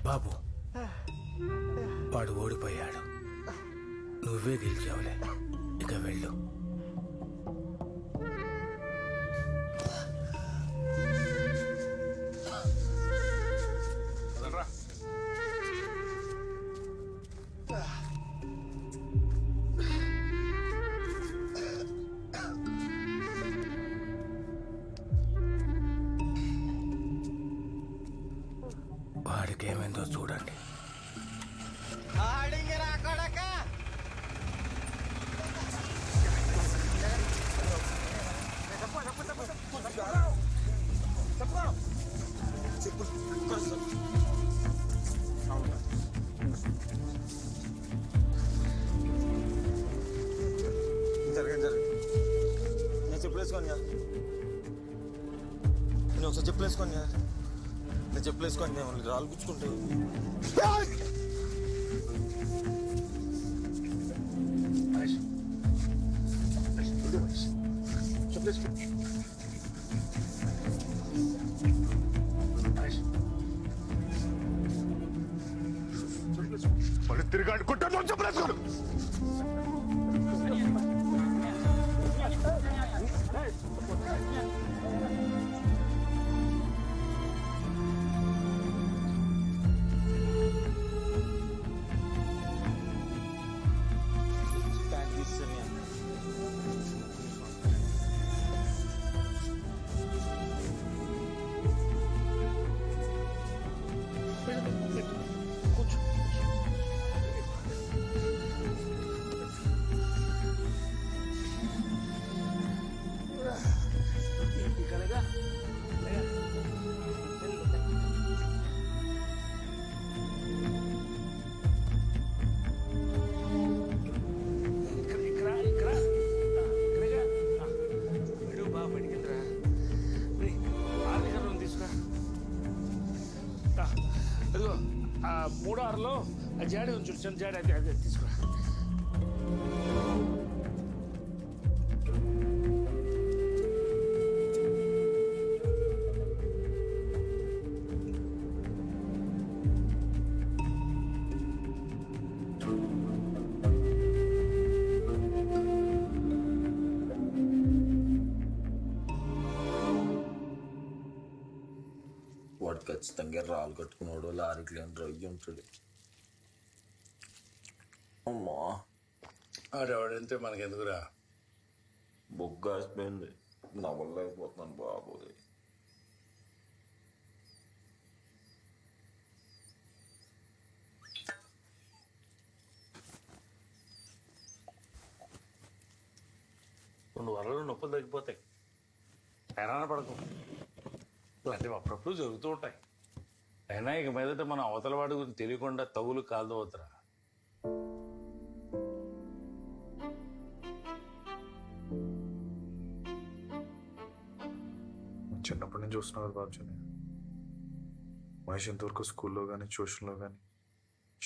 బాబు వాడు ఓడిపోయాడు, నువ్వే గెలిచావులే, ఇక వెళ్ళు. వాడికి ఏమైందో చూడండి. నేను చెప్పులేసుకోని నేను ఒకసారి చెప్పులేసుకోని నేను చెప్పులేసుకోని నేను రాళ్ళు గుచ్చుకుంటే మళ్ళీ తిరిగాడు కుట్టాను చెప్పలేసుకోడు. అదిగో ఆ 3-6లో ఆ జాడి ఉంది చూడు, జాడి అది అది తీసుకురా. వాడు ఖచ్చితంగా రాళ్ళు కట్టుకున్నాడు, లారీకి లేని రొయ్యి ఉంటాడు. అమ్మా ఆడెవడంతే మనకెందుకురా, బొగ్గాసిపోయింది, నవ్వలేకపోతున్నాను బాబోయ్. రెండు వరలు నొప్పులు తగ్గిపోతాయి, హైరాణ పడకు. ఇలాంటివి అప్పుడప్పుడు జరుగుతూ ఉంటాయి. అయినా ఇక మీదట మనం అవతల వాడి గురించి తెలియకుండా తగులు కాదు అవుతారా. చిన్నప్పటి నుంచి చూస్తున్నావు కదా బాబుజీ, మహేష్ ఇంతవరకు స్కూల్లో కానీ ట్యూషన్లో కానీ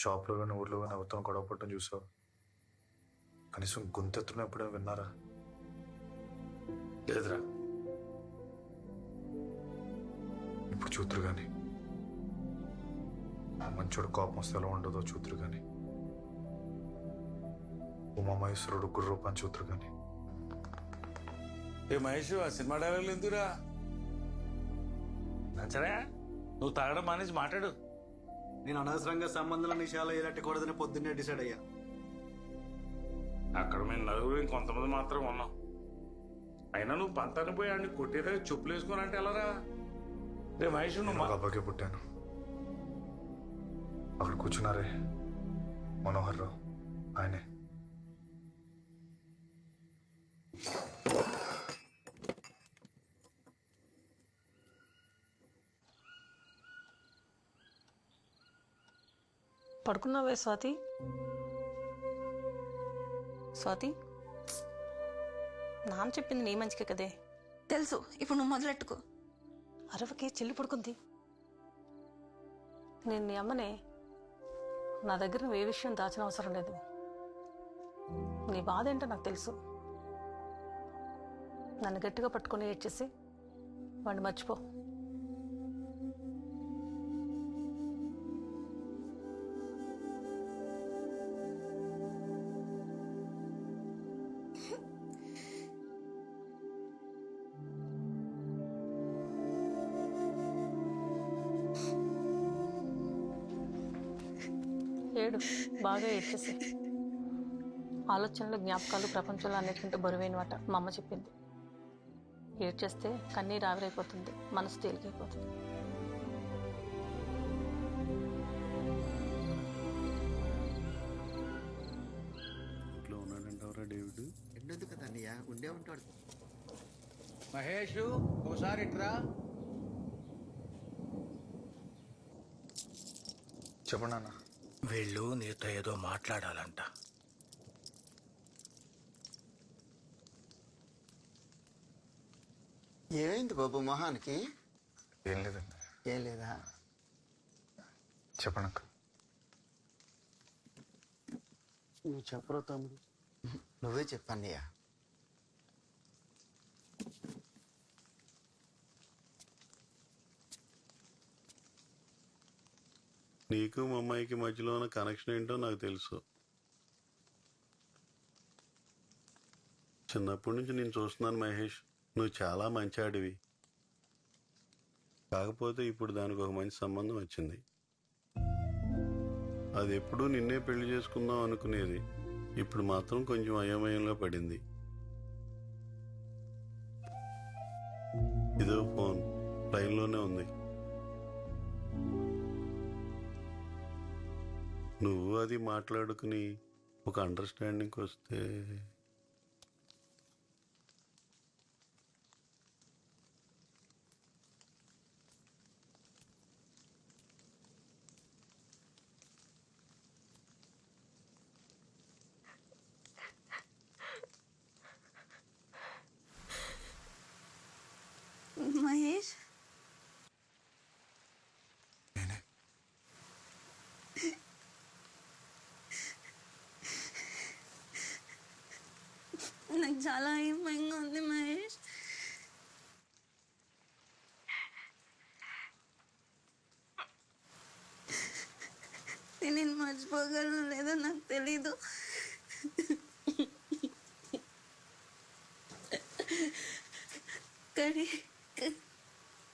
షాప్లో కానీ ఊర్లో కానీ అవతల గొడవ పడటం చూసావు? కనీసం గొంతెత్తున ఎప్పుడైనా విన్నారా? లేదురా. ఇప్పుడు చూతురు కానీ మంచోడు కోపం వస్తే ఎలా ఉండదో చూతురు కానీ, ఉమామహేశ్వరుడు గుర్రూపాన్ని చూతురు కానీ. ఏ మహేష్, ఆ సినిమా డైలాగులు ఎందుకురా? నచ్చరా? నువ్వు తాగడం మానేసి మాట్లాడు. నేను అనవసరంగా సంబంధాల విషయాలు ఎలట్టకూడదని పొద్దున్నే డిసైడ్ అయ్యా. అక్కడ మేము నలుగురు ఇంకొంతమంది మాత్రం ఉన్నాం. అయినా నువ్వు పంతాన్ని పోయి ఆడిని కొట్టేదా చెప్పులు వేసుకోనంటే ఎలారా? రే మహేష్, నువ్వు అబ్బాకే పుట్టాను. అక్కడ కూర్చున్నారే మనోహర్ రావు, ఆయనే. పడుకున్నావే స్వాతి? స్వాతి, నాన్న చెప్పింది నీ మంచికే కదే. తెలుసు, ఇప్పుడు నువ్వు మొదలెట్టుకో. అరవకి చెల్లి పడుకుంది. నేను నీ అమ్మనే. నా దగ్గర నువ్వు ఏ విషయం దాచిన అవసరం లేదు. నీ బాధ ఏంటో నాకు తెలుసు. నన్ను గట్టిగా పట్టుకొని ఏడ్చేసి వాడిని మర్చిపో. ఏడు, బాగా ఏడ్చేసి. ఆలోచనలు, జ్ఞాపకాలు ప్రపంచంలో అన్నిటికంటే బరువైనమాట మా అమ్మ చెప్పింది. ఏడ్చేస్తే కన్నీరు ఆవిరైపోతుంది, మనసు తేలికైపోతుంది. ఇంట్లో ఉన్నాడంటావరా డేవిడ్? ఎండెందుకు కదా అన్నయ్య, ఉండే ఉంటాడు. మహేష్ ఒకసారి ఇట్రా. చెప్పండి అన్న. వీళ్ళు నీతో ఏదో మాట్లాడాలంట. ఏమైంది బాబు మొహానికి? ఏం లేదండి. ఏం లేదా? చెప్పండి అక్క. నువ్వు చెప్పరు తమ్ముడు. నువ్వే చెప్పన్నయ్య. నీకు మా అమ్మాయికి మధ్యలో ఉన్న కనెక్షన్ ఏంటో నాకు తెలుసు. చిన్నప్పటి నుంచి నేను చూస్తున్నాను మహేష్, నువ్వు చాలా మంచి ఆడివి. కాకపోతే ఇప్పుడు దానికి ఒక మంచి సంబంధం వచ్చింది. అది ఎప్పుడూ నిన్నే పెళ్లి చేసుకుందాం అనుకునేది. ఇప్పుడు మాత్రం కొంచెం అయోమయంలో పడింది. ఇదో ఫోన్ లైన్లోనే ఉంది. నువ్వు అది మాట్లాడుకుని ఒక అండర్స్టాండింగ్కి వస్తే. మహేష్, నాకు చాలా భయంగా ఉంది మహేష్. నేను మర్చిపోగలను లేదో నాకు తెలీదు.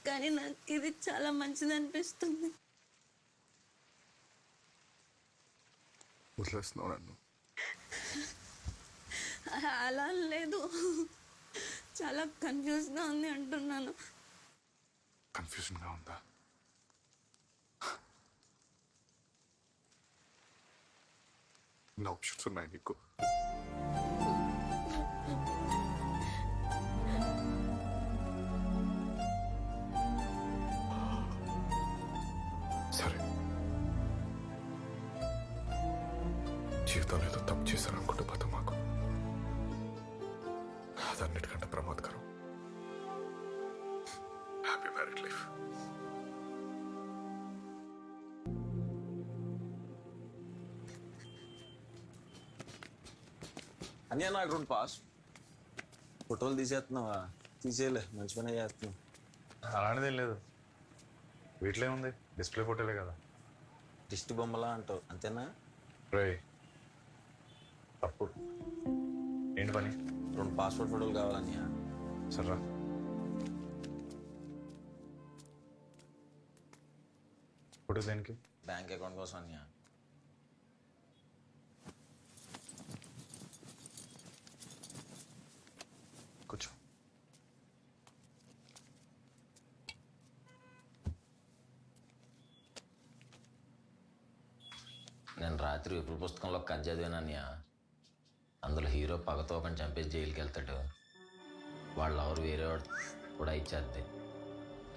కానీ నాకు ఇది చాలా మంచిది అనిపిస్తుంది. వదిలేస్తున్నావు నన్ను? అలా లేదు, చాలా కన్ఫ్యూజ్గా ఉంది అంటున్నాను. కన్ఫ్యూజన్గా ఉందా? నా ఆప్షన్స్ ఉన్నాయి నీకు. సరే, జీవితంలో ఏదో తప్పు చేశాను అనుకుంటే పోతాం. మాకు అదన్నిటికంటే ప్రమాదకరం. Happy married life. అన్నయ్య నాకు 2 పాస్ ఫోటోలు తీసేస్తున్నావా? తీసేయలే, మంచి పనే చేస్తున్నావు. అలాంటిదేం లేదు. వీటిలో ఏముంది, డిస్ప్లే ఫోటోలే కదా. దిష్టి బొమ్మలా అంటావు అంతేనా? రే తప్పు. ఏంటి పని? 2 పాస్పోర్ట్ ఫోటోలు కావాలన్నయ్య. సర్రా. ఫోటో దేనికి? బ్యాంక్ అకౌంట్ కోసం అన్నయ్య. కూర్చో. నేను రాత్రి విపుల పుస్తకంలో కథ చదివానన్నయ్య. అందులో హీరో పగతో ఒకని చంపేసి జైలుకి వెళ్తాడు. వాళ్ళ ఎవరు వేరే వాడు కూడా ఇచ్చేద్ది.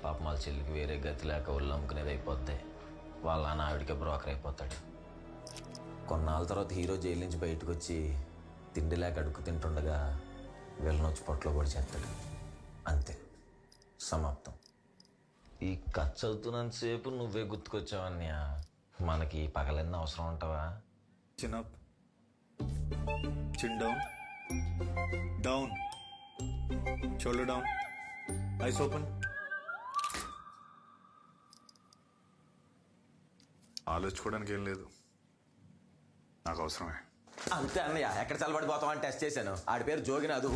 పాపం వాళ్ళ చెల్లికి వేరే గతి లేక ఒళ్ళు అమ్ముకునేది అయిపోద్ది. వాళ్ళ నాన్న ఆవిడికే బ్రోకర్ అయిపోతాడు. కొన్నాళ్ళ తర్వాత హీరో జైలు నుంచి బయటకు వచ్చి తిండి లేక అడుక్కు తింటుండగా వీళ్ళని వచ్చి పొట్టలో పొడి చేస్తాడు. అంతే, సమాప్తం. ఈ కథ చదువుతున్నంతసేపు నువ్వే గుర్తుకొచ్చావన్నయ్య. మనకి పగలన్నీ అవసరం ఉంటావా? Chin up, chin down, down, shoulder down, eyes open. ఆలోచించుకోవడానికి ఏం లేదు, నాకు అవసరమే. అంతే అన్నయ్య. ఎక్కడ చల్లబడిపోతామని టెస్ట్ చేశాను. ఆడి పేరు జోగినాథు.